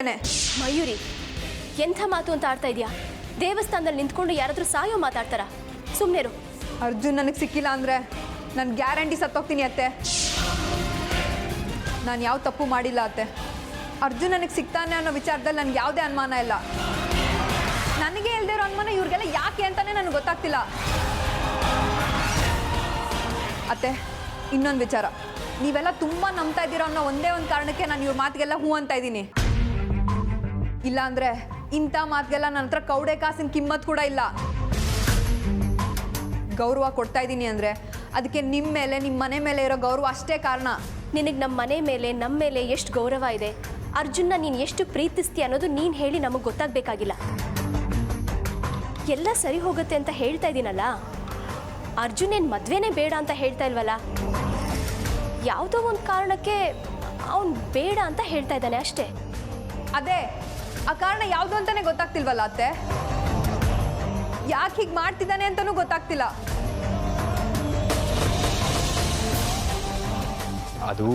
ಮಯೂರಿ, ಎಂಥ ಮಾತು ಅಂತ ಆಡ್ತಾ ಇದೆಯಾ? ದೇವಸ್ಥಾನದಲ್ಲಿ ನಿಂತ್ಕೊಂಡು ಯಾರಾದರೂ ಸಾಯೋ ಮಾತಾಡ್ತಾರ? ಸುಮ್ಮನೆರು. ಅರ್ಜುನ್ ನನಗೆ ಸಿಕ್ಕಿಲ್ಲ ಅಂದರೆ ನಾನು ಗ್ಯಾರಂಟಿ ಸತ್ತೋಗ್ತೀನಿ ಅತ್ತೆ. ನಾನು ಯಾವ ತಪ್ಪು ಮಾಡಿಲ್ಲ ಅತ್ತೆ. ಅರ್ಜುನ್ ನನಗೆ ಸಿಗ್ತಾನೆ ಅನ್ನೋ ವಿಚಾರದಲ್ಲಿ ನನಗೆ ಯಾವುದೇ ಅನುಮಾನ ಇಲ್ಲ. ನನಗೆ ಇಲ್ಲದೆ ಇರೋ ಅನುಮಾನ ಇವ್ರಿಗೆಲ್ಲ ಯಾಕೆ ಅಂತಲೇ ನನಗೆ ಗೊತ್ತಾಗ್ತಿಲ್ಲ. ಅತ್ತೆ, ಇನ್ನೊಂದು ವಿಚಾರ, ನೀವೆಲ್ಲ ತುಂಬ ನಂಬ್ತಾ ಇದ್ದೀರೋ ಅನ್ನೋ ಒಂದೇ ಒಂದು ಕಾರಣಕ್ಕೆ ನಾನು ಇವ್ರ ಮಾತಿಗೆಲ್ಲ ಹೂ ಅಂತ ಇದ್ದೀನಿ. ಇಲ್ಲಾಂದರೆ ಇಂಥ ಮಾತಿಗೆಲ್ಲ ನನ್ನ ಹತ್ರ ಕೌಡೆ ಕಾಸಿನ ಕಿಮ್ಮತ್ ಕೂಡ ಇಲ್ಲ. ಗೌರವ ಕೊಡ್ತಾ ಇದ್ದೀನಿ ಅಂದರೆ ಅದಕ್ಕೆ ನಿಮ್ಮ ಮೇಲೆ, ನಿಮ್ಮ ಮನೆ ಮೇಲೆ ಇರೋ ಗೌರವ ಅಷ್ಟೇ ಕಾರಣ. ನಿನಗೆ ನಮ್ಮ ಮನೆ ಮೇಲೆ, ನಮ್ಮ ಮೇಲೆ ಎಷ್ಟು ಗೌರವ ಇದೆ, ಅರ್ಜುನ್ನ ನೀನು ಎಷ್ಟು ಪ್ರೀತಿಸ್ತೀಯ ಅನ್ನೋದು ನೀನು ಹೇಳಿ ನಮಗೆ ಗೊತ್ತಾಗಬೇಕಾಗಿಲ್ಲ. ಎಲ್ಲ ಸರಿ ಹೋಗುತ್ತೆ ಅಂತ ಹೇಳ್ತಾ ಇದ್ದೀನಲ್ಲ. ಅರ್ಜುನ್ ಏನು ಮದುವೆನೇ ಬೇಡ ಅಂತ ಹೇಳ್ತಾ ಇಲ್ವಲ್ಲ. ಯಾವುದೋ ಒಂದು ಕಾರಣಕ್ಕೆ ಅವನು ಬೇಡ ಅಂತ ಹೇಳ್ತಾ ಇದ್ದಾನೆ ಅಷ್ಟೇ. ಅದೇ ಆ ಕಾರಣ ಯಾವುದು ಅಂತಲೇ ಗೊತ್ತಾಗ್ತಿಲ್ವಲ್ಲ ಅತ್ತೆ. ಯಾಕೆ ಹೀಗೆ ಮಾಡ್ತಿದ್ದಾನೆ ಅಂತಲೂ ಗೊತ್ತಾಗ್ತಿಲ್ಲ. ಅದು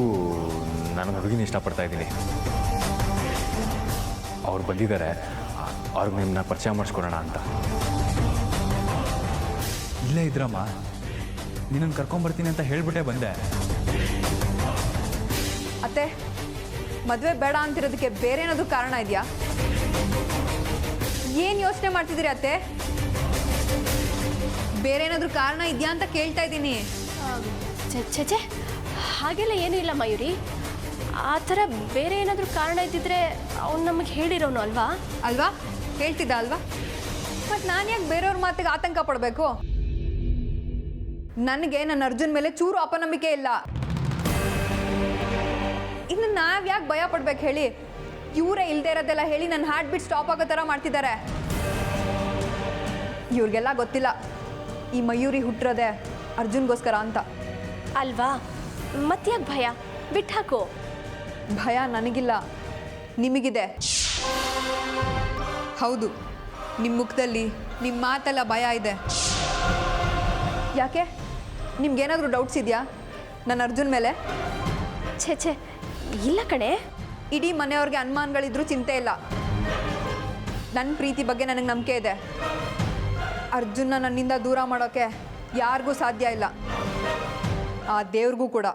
ನಾನು ಹುಡುಗಿನ ಇಷ್ಟಪಡ್ತಾ ಇದ್ದೀನಿ. ಅವ್ರು ಬಂದಿದ್ದಾರೆ, ಅವ್ರಿಗೆ ನಿಮ್ಮನ್ನ ಪರಿಚಯ ಮಾಡಿಸ್ಕೊಡೋಣ ಅಂತ. ಇಲ್ಲೇ ಇದ್ರಮ್ಮ, ನಿನ್ನನ್ನು ಕರ್ಕೊಂಬರ್ತೀನಿ ಅಂತ ಹೇಳ್ಬಿಟ್ಟೆ ಬಂದೆ. ಅತ್ತೆ, ಮದುವೆ ಬೇಡ ಅಂತಿರೋದಕ್ಕೆ ಬೇರೆ ಏನಾದರೂ ಕಾರಣ ಇದೆಯಾ? ಏನು ಯೋಚನೆ ಮಾಡ್ತಿದ್ದೀರಿ ಅತ್ತೆ? ಬೇರೆ ಏನಾದರೂ ಕಾರಣ ಇದೆಯಾ ಅಂತ ಕೇಳ್ತಾ ಇದ್ದೀನಿ. ಛೆ, ಹಾಗೆಲ್ಲ ಏನೂ ಇಲ್ಲ ಮಯೂರಿ. ಆ ಥರ ಬೇರೆ ಏನಾದರೂ ಕಾರಣ ಇದ್ದಿದ್ರೆ ಅವ್ನು ನಮಗೆ ಹೇಳಿರೋನು ಅಲ್ವಾ? ಅಲ್ವಾ? ಹೇಳ್ತಿದ್ದ ಅಲ್ವಾ? ಮತ್ತು ನಾನು ಯಾಕೆ ಬೇರೆಯವ್ರ ಮಾತಿಗೆ ಆತಂಕ ಪಡಬೇಕು? ನನಗೆ ನನ್ನ ಅರ್ಜುನ್ ಮೇಲೆ ಚೂರು ಅಪನಂಬಿಕೆ ಇಲ್ಲ. ಇನ್ನು ನಾವು ಯಾಕೆ ಭಯ ಪಡ್ಬೇಕು ಹೇಳಿ? ಇವರೇ ಇಲ್ಲದೆ ಇರೋದೆಲ್ಲ ಹೇಳಿ ನನ್ನ ಹಾರ್ಟ್ ಬೀಟ್ ಸ್ಟಾಪ್ ಆಗೋ ಥರ ಮಾಡ್ತಿದ್ದಾರೆ. ಇವ್ರಿಗೆಲ್ಲ ಗೊತ್ತಿಲ್ಲ ಈ ಮಯೂರಿ ಹುಟ್ಟಿರೋದೆ ಅರ್ಜುನ್ಗೋಸ್ಕರ ಅಂತ ಅಲ್ವಾ? ಮತ್ತ್ಯಾಕೆ ಭಯ? ಬಿಟ್ಟಾಕು. ಭಯ ನನಗಿಲ್ಲ, ನಿಮಗಿದೆ. ಹೌದು, ನಿಮ್ಮ ಮುಖದಲ್ಲಿ, ನಿಮ್ಮ ಮಾತೆಲ್ಲ ಭಯ ಇದೆ. ಯಾಕೆ? ನಿಮ್ಗೇನಾದರೂ ಡೌಟ್ಸ್ ಇದೆಯಾ ನನ್ನ ಅರ್ಜುನ್ ಮೇಲೆ? ಛೆ, ಇಲ್ಲ ಕಣೆ. ಇಡೀ ಮನೆಯವ್ರಿಗೆ ಅನುಮಾನಗಳಿದ್ರೂ ಚಿಂತೆ ಇಲ್ಲ. ನನ್ನ ಪ್ರೀತಿ ಬಗ್ಗೆ ನನಗೆ ನಂಬಿಕೆ ಇದೆ. ಅರ್ಜುನ್ನ ನನ್ನಿಂದ ದೂರ ಮಾಡೋಕ್ಕೆ ಯಾರಿಗೂ ಸಾಧ್ಯ ಇಲ್ಲ, ಆ ದೇವ್ರಿಗೂ ಕೂಡ.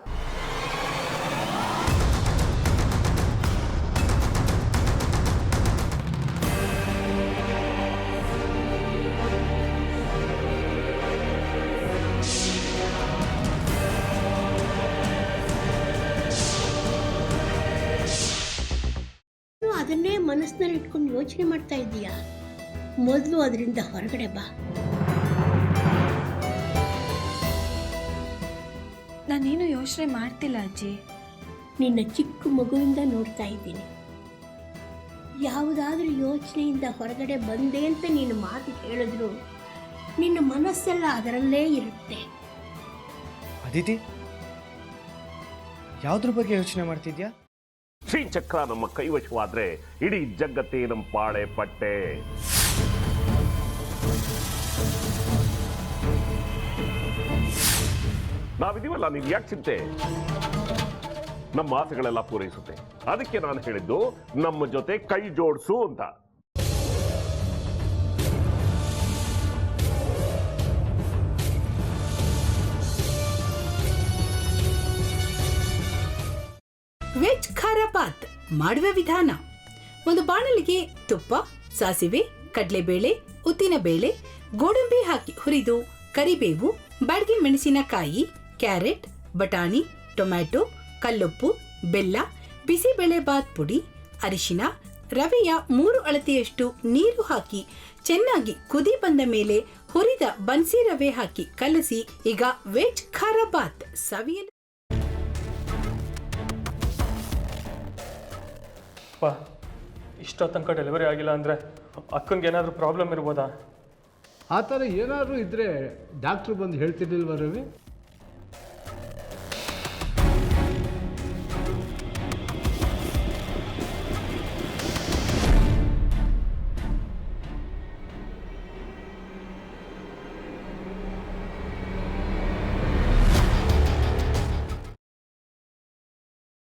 ಅದನ್ನೇ ಮನಸ್ಸಿನಲ್ಲಿ ಇಟ್ಕೊಂಡು ಯೋಚನೆ ಮಾಡ್ತಾ ಇದ್ದೀಯಾ? ಮೊದಲು ಅದರಿಂದ ಹೊರಗಡೆ ಬಾ. ನಾನೇನು ಯೋಚನೆ ಮಾಡ್ತಿಲ್ಲ ಅಜ್ಜಿ. ನಿನ್ನ ಚಿಕ್ಕ ಮಗುವಿಂದ ನೋಡ್ತಾ ಇದ್ದೀನಿ. ಯಾವುದಾದ್ರೂ ಯೋಚನೆಯಿಂದ ಹೊರಗಡೆ ಬಂದೆ ಅಂತ ನೀನು ಮಾತು ಹೇಳಿದ್ರು ನಿನ್ನ ಮನಸ್ಸೆಲ್ಲ ಅದರಲ್ಲೇ ಇರುತ್ತೆ. ಅದಿತಿ, ಯಾವುದ್ರ ಬಗ್ಗೆ ಯೋಚನೆ ಮಾಡ್ತಿದ್ಯಾ? ಶ್ರೀಚಕ್ರ ನಮ್ಮ ಕೈವಶವಾದ್ರೆ ಇಡೀ ಜಗತ್ತೇ ನಮ್ಮ ಪಾಳೆ ಪಟ್ಟೆ. ನಾವಿದೀವಲ್ಲ, ನೀವು ಯಾಕೆ ಚಿಂತೆ? ನಮ್ಮ ಆಸೆಗಳೆಲ್ಲ ಪೂರೈಸುತ್ತೆ. ಅದಕ್ಕೆ ನಾನು ಹೇಳಿದ್ದು ನಮ್ಮ ಜೊತೆ ಕೈ ಜೋಡಿಸು ಅಂತ. ವೆಜ್ ಖಾರ ಬಾತ್ ಮಾಡುವ ವಿಧಾನ: ಒಂದು ಬಾಣಲಿಗೆ ತುಪ್ಪ, ಸಾಸಿವೆ, ಕಡಲೆಬೇಳೆ, ಉದ್ದಿನಬೇಳೆ, ಗೋಡಂಬಿ ಹಾಕಿ ಹುರಿದು ಕರಿಬೇವು, ಬಾಡಿಗೆ ಮೆಣಸಿನಕಾಯಿ, ಕ್ಯಾರೆಟ್, ಬಟಾಣಿ, ಟೊಮ್ಯಾಟೊ, ಕಲ್ಲುಪ್ಪು, ಬೆಲ್ಲ, ಬಿಸಿಬೇಳೆ ಬಾತ್ ಪುಡಿ, ಅರಿಶಿನ, ರವೆಯ 3 ಅಳತೆಯಷ್ಟು ನೀರು ಹಾಕಿ ಚೆನ್ನಾಗಿ ಕುದಿ ಬಂದ ಮೇಲೆ ಹುರಿದ ಬನ್ಸಿ ರವೆ ಹಾಕಿ ಕಲಸಿ. ಈಗ ವೆಜ್ ಖಾರ ಬಾತ್ ಸವಿಯಲು. ಇಷ್ಟೋ ತನಕ ಡೆಲಿವರಿ ಆಗಿಲ್ಲ ಅಂದರೆ ಅಕ್ಕನಿಗೆ ಏನಾದರೂ ಪ್ರಾಬ್ಲಮ್ ಇರ್ಬೋದಾ? ಆ ಥರ ಏನಾದರೂ ಇದ್ದರೆ ಡಾಕ್ಟ್ರು ಬಂದು ಹೇಳ್ತಿರ್ಲಿಲ್ವ ರವಿ?